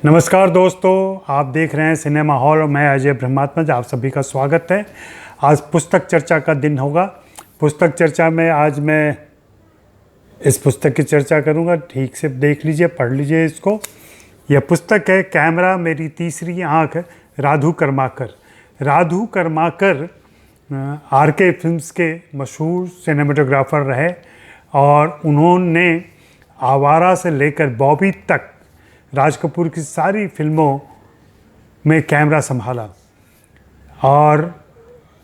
नमस्कार दोस्तों, आप देख रहे हैं सिनेमा हॉल और मैं अजय ब्रह्मात्मज। आप सभी का स्वागत है। आज पुस्तक चर्चा का दिन होगा। पुस्तक चर्चा में आज मैं इस पुस्तक की चर्चा करूंगा। ठीक से देख लीजिए, पढ़ लीजिए इसको। यह पुस्तक है कैमरा मेरी तीसरी आँख, राधू कर्माकर। राधू कर्माकर आरके फिल्म्स के मशहूर सिनेमेटोग्राफर रहे और उन्होंने आवारा से लेकर बॉबी तक राज कपूर की सारी फिल्मों में कैमरा संभाला। और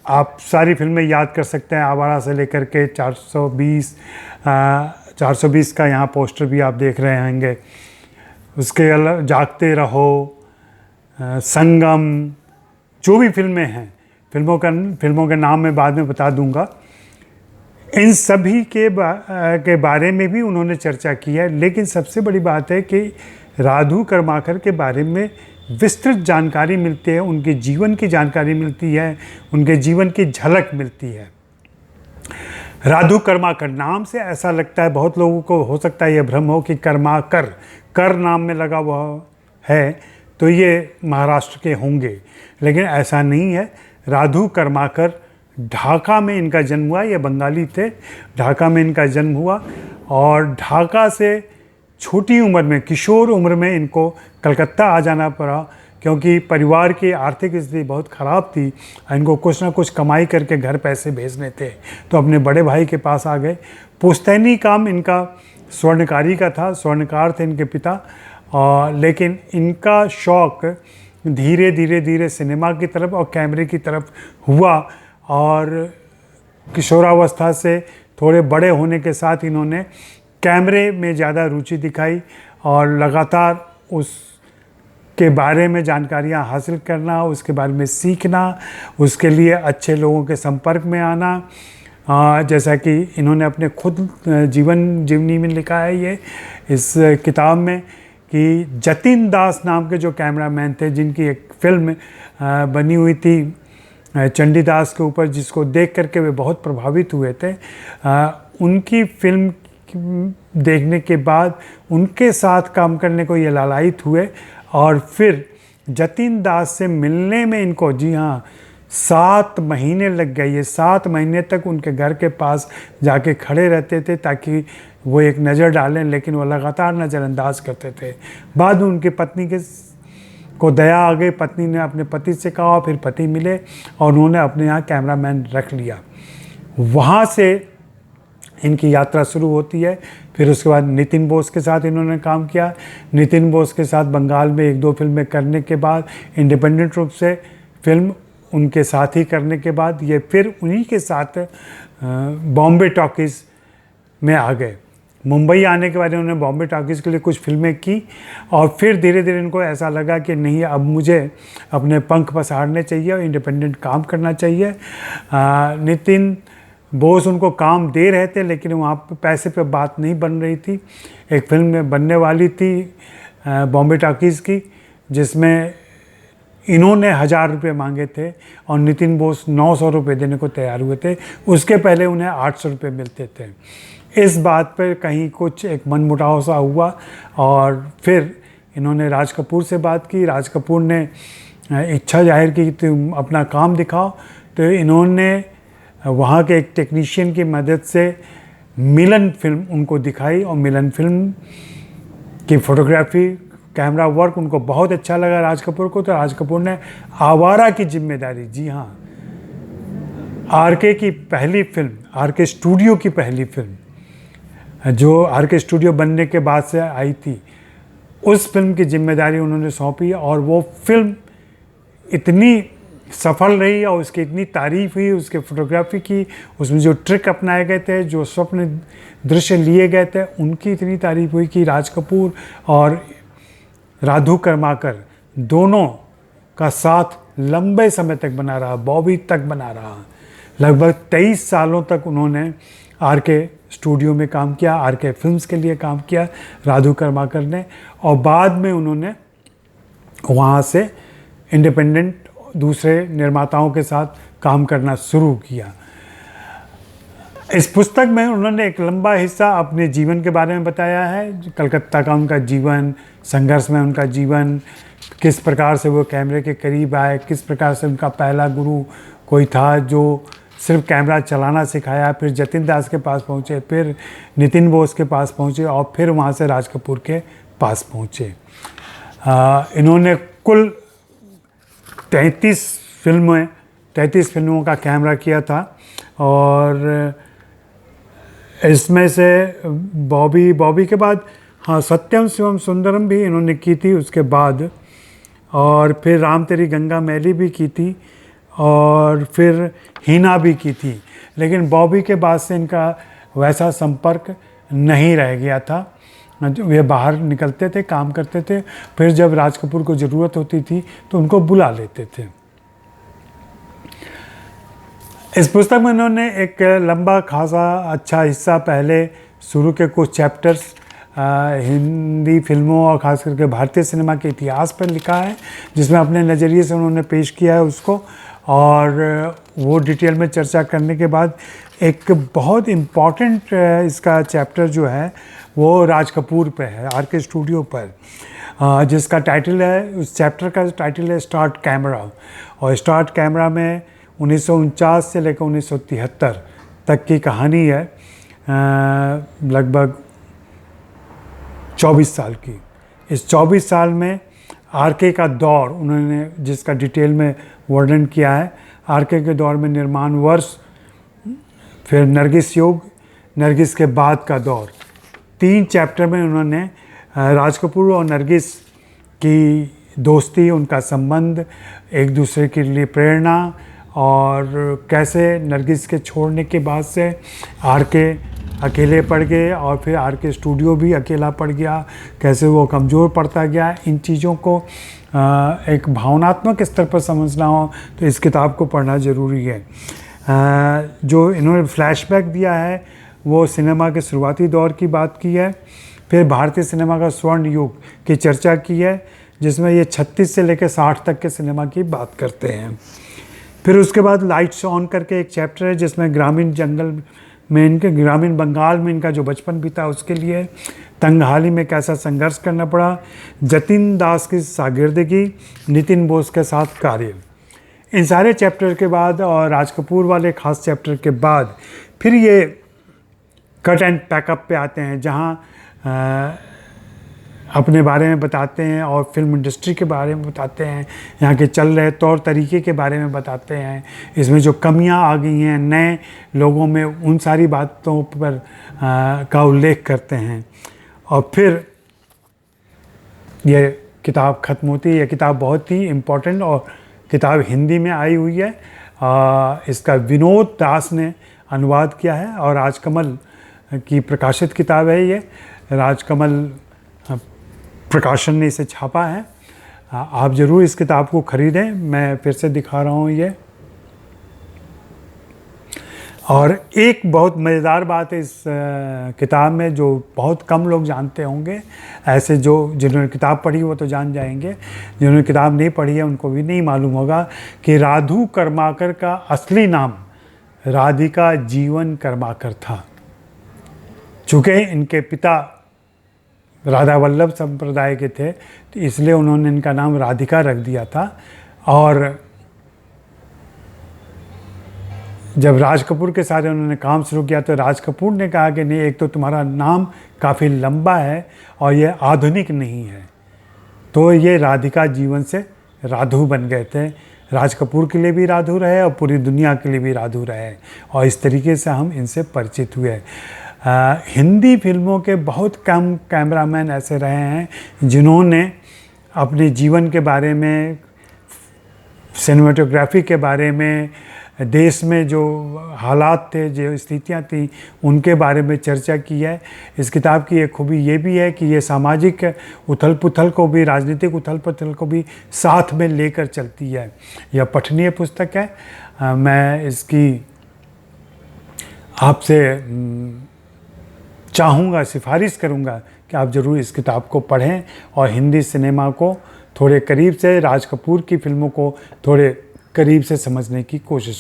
आप सारी फिल्में याद कर सकते हैं, आवारा से लेकर के 420 का यहाँ पोस्टर भी आप देख रहे होंगे। उसके अलावा जागते रहो, संगम, जो भी फिल्में हैं, फिल्मों के नाम मैं बाद में बता दूंगा। इन सभी के बारे में भी उन्होंने चर्चा की है। लेकिन सबसे बड़ी बात है कि राधू कर्माकर के बारे में विस्तृत जानकारी मिलती है, उनके जीवन की जानकारी मिलती है, उनके जीवन की झलक मिलती है। राधू कर्माकर नाम से ऐसा लगता है, बहुत लोगों को हो सकता है यह भ्रम हो कि कर्माकर कर नाम में लगा हुआ है तो ये महाराष्ट्र के होंगे, लेकिन ऐसा नहीं है। राधू कर्माकर ढाका में इनका जन्म हुआ। ये बंगाली थे। ढाका में इनका जन्म हुआ और ढाका से छोटी उम्र में, किशोर उम्र में इनको कलकत्ता आ जाना पड़ा, क्योंकि परिवार की आर्थिक स्थिति बहुत ख़राब थी। इनको कुछ ना कुछ कमाई करके घर पैसे भेजने थे, तो अपने बड़े भाई के पास आ गए। पुश्तैनी काम इनका स्वर्णकारी का था, स्वर्णकार थे इनके पिता। लेकिन इनका शौक़ धीरे धीरे सिनेमा की तरफ और कैमरे की तरफ हुआ और किशोरावस्था से थोड़े बड़े होने के साथ इन्होंने कैमरे में ज़्यादा रुचि दिखाई और लगातार उसके बारे में जानकारियाँ हासिल करना, उसके बारे में सीखना, उसके लिए अच्छे लोगों के संपर्क में आना। जैसा कि इन्होंने अपने खुद जीवन जीवनी में लिखा है ये इस किताब में, कि जतिन दास नाम के जो कैमरामैन थे, जिनकी एक फिल्म बनी हुई थी चंडीदास के ऊपर, जिसको देख करके वे बहुत प्रभावित हुए थे। उनकी फिल्म देखने के बाद उनके साथ काम करने को ये लालायित हुए और फिर जतिन दास से मिलने में इनको, जी हाँ, 7 महीने लग गए। ये 7 महीने तक उनके घर के पास जाके खड़े रहते थे ताकि वो एक नज़र डालें, लेकिन वो लगातार नज़रअंदाज करते थे। बाद में उनकी पत्नी को दया आ गई। पत्नी ने अपने पति से कहा, फिर पति मिले और उन्होंने अपने यहाँ कैमरामैन रख लिया। वहाँ से इनकी यात्रा शुरू होती है। फिर उसके बाद नितिन बोस के साथ इन्होंने काम किया। नितिन बोस के साथ बंगाल में 1-2 फिल्में करने के बाद, इंडिपेंडेंट रूप से फिल्म उनके साथ ही करने के बाद, ये फिर उन्हीं के साथ बॉम्बे टॉकीज़ में आ गए। मुंबई आने के बाद उन्होंने बॉम्बे टॉकीज़ के लिए कुछ फिल्में की और फिर धीरे धीरे इनको ऐसा लगा कि नहीं, अब मुझे अपने पंख पसारने चाहिए और इंडिपेंडेंट काम करना चाहिए। नितिन बोस उनको काम दे रहे थे, लेकिन वहाँ पे पैसे पे बात नहीं बन रही थी। एक फिल्म में बनने वाली थी बॉम्बे टॉकीज़ की, जिसमें इन्होंने 1000 रुपये मांगे थे और नितिन बोस 900 रुपये देने को तैयार हुए थे। उसके पहले उन्हें 800 रुपये मिलते थे। इस बात पर कहीं कुछ एक मनमुटाव सा हुआ और फिर इन्होंने राज कपूर से बात की। राज कपूर ने इच्छा जाहिर की कि तुम अपना काम दिखाओ, तो इन्होंने वहाँ के एक टेक्नीशियन की मदद से मिलन फिल्म उनको दिखाई और मिलन फिल्म की फोटोग्राफी, कैमरा वर्क उनको बहुत अच्छा लगा राज कपूर को। तो राज कपूर ने आवारा की जिम्मेदारी, जी हाँ, आरके की पहली फिल्म, आरके स्टूडियो की पहली फिल्म, जो आरके स्टूडियो बनने के बाद से आई थी, उस फिल्म की जिम्मेदारी उन्होंने सौंपी। और वो फिल्म इतनी सफल रही और उसकी इतनी तारीफ़ हुई, उसके फोटोग्राफी की, उसमें जो ट्रिक अपनाए गए थे, जो स्वप्न दृश्य लिए गए थे, उनकी इतनी तारीफ़ हुई कि राज कपूर और राधू कर्माकर दोनों का साथ लंबे समय तक बना रहा, बॉबी तक बना रहा। लगभग 23 सालों तक उन्होंने आरके स्टूडियो में काम किया, आरके फिल्म्स के लिए काम किया राधू कर्माकर ने। और बाद में उन्होंने वहाँ से इंडिपेंडेंट दूसरे निर्माताओं के साथ काम करना शुरू किया। इस पुस्तक में उन्होंने एक लंबा हिस्सा अपने जीवन के बारे में बताया है, कलकत्ता का उनका जीवन, संघर्ष में उनका जीवन, किस प्रकार से वो कैमरे के करीब आए, किस प्रकार से उनका पहला गुरु कोई था जो सिर्फ कैमरा चलाना सिखाया, फिर जतिन दास के पास पहुँचे, फिर नितिन बोस के पास पहुँचे और फिर वहाँ से राज कपूर के पास पहुँचे। इन्होंने कुल 33 फिल्मों का कैमरा किया था और इसमें से बॉबी के बाद हाँ सत्यम शिवम सुंदरम भी इन्होंने की थी उसके बाद, और फिर राम तेरी गंगा मैली भी की थी और फिर हीना भी की थी। लेकिन बॉबी के बाद से इनका वैसा संपर्क नहीं रह गया था। वे बाहर निकलते थे, काम करते थे, फिर जब राज कपूर को ज़रूरत होती थी तो उनको बुला लेते थे। इस पुस्तक में उन्होंने एक लंबा खासा अच्छा हिस्सा पहले शुरू के कुछ चैप्टर्स हिंदी फिल्मों और ख़ास करके भारतीय सिनेमा के इतिहास पर लिखा है, जिसमें अपने नज़रिए से उन्होंने पेश किया है उसको, और वो डिटेल में चर्चा करने के बाद एक बहुत इम्पॉर्टेंट इसका चैप्टर जो है वो राज कपूर पे है, आरके स्टूडियो पर, जिसका टाइटल है, उस चैप्टर का टाइटल है स्टार्ट कैमरा। और स्टार्ट कैमरा में 1949 से लेकर 1973 तक की कहानी है, लगभग 24 साल की। इस 24 साल में आरके का दौर उन्होंने जिसका डिटेल में वर्णन किया है, आरके के दौर में निर्माण वर्ष, फिर नरगिस युग, नरगिस के बाद का दौर, 3 चैप्टर में उन्होंने राज कपूर और नरगिस की दोस्ती, उनका संबंध, एक दूसरे के लिए प्रेरणा, और कैसे नरगिस के छोड़ने के बाद से आरके अकेले पड़ गए और फिर आरके स्टूडियो भी अकेला पड़ गया, कैसे वो कमज़ोर पड़ता गया। इन चीज़ों को एक भावनात्मक स्तर पर समझना हो तो इस किताब को पढ़ना ज़रूरी है। जो इन्होंने फ्लैशबैक दिया है वो सिनेमा के शुरुआती दौर की बात की है, फिर भारतीय सिनेमा का स्वर्ण युग की चर्चा की है, जिसमें ये 36 से लेकर 60 तक के सिनेमा की बात करते हैं। फिर उसके बाद लाइट्स ऑन करके एक चैप्टर है जिसमें ग्रामीण बंगाल में इनका जो बचपन बीता उसके लिए, तंगहाली में कैसा संघर्ष करना पड़ा, जतिन दास की शागिर्दगी, नितिन बोस के साथ कार्य। इन सारे चैप्टर के बाद और राज कपूर वाले ख़ास चैप्टर के बाद फिर ये कट एंड पैकअप पे आते हैं, जहाँ अपने बारे में बताते हैं और फिल्म इंडस्ट्री के बारे में बताते हैं, यहाँ के चल रहे तौर तरीके के बारे में बताते हैं, इसमें जो कमियां आ गई हैं नए लोगों में उन सारी बातों पर का उल्लेख करते हैं। और फिर ये किताब ख़त्म होती है। ये किताब बहुत ही इम्पोर्टेंट और किताब हिंदी में आई हुई है। इसका विनोद दास ने अनुवाद किया है और राजकमल की प्रकाशित किताब है ये, राजकमल प्रकाशन ने इसे छापा है। आप ज़रूर इस किताब को ख़रीदें। मैं फिर से दिखा रहा हूँ ये। और एक बहुत मज़ेदार बात है इस किताब में जो बहुत कम लोग जानते होंगे, ऐसे जो जिन्होंने किताब पढ़ी वो तो जान जाएंगे, जिन्होंने किताब नहीं पढ़ी है उनको भी नहीं मालूम होगा कि राधू कर्माकर का असली नाम राधिका जीवन कर्माकर था। चूँकि इनके पिता राधा वल्लभ संप्रदाय के थे तो इसलिए उन्होंने इनका नाम राधिका रख दिया था। और जब राज कपूर के साथ उन्होंने काम शुरू किया तो राज कपूर ने कहा कि नहीं, एक तो तुम्हारा नाम काफ़ी लंबा है और ये आधुनिक नहीं है, तो ये राधिका जीवन से राधू बन गए थे। राज कपूर के लिए भी राधू रहे और पूरी दुनिया के लिए भी राधू रहे, और इस तरीके से हम इनसे परिचित हुए। हिंदी फिल्मों के बहुत कम कैमरामैन ऐसे रहे हैं जिन्होंने अपने जीवन के बारे में, सिनेमेटोग्राफी के बारे में, देश में जो हालात थे, जो स्थितियां थी, उनके बारे में चर्चा की है। इस किताब की एक खूबी ये भी है कि ये सामाजिक उथल पुथल को भी, राजनीतिक उथल पुथल को भी साथ में लेकर चलती है। यह पठनीय पुस्तक है। मैं इसकी आपसे चाहूँगा, सिफारिश करूँगा कि आप ज़रूर इस किताब को पढ़ें और हिंदी सिनेमा को थोड़े करीब से, राज कपूर की फिल्मों को थोड़े करीब से समझने की कोशिश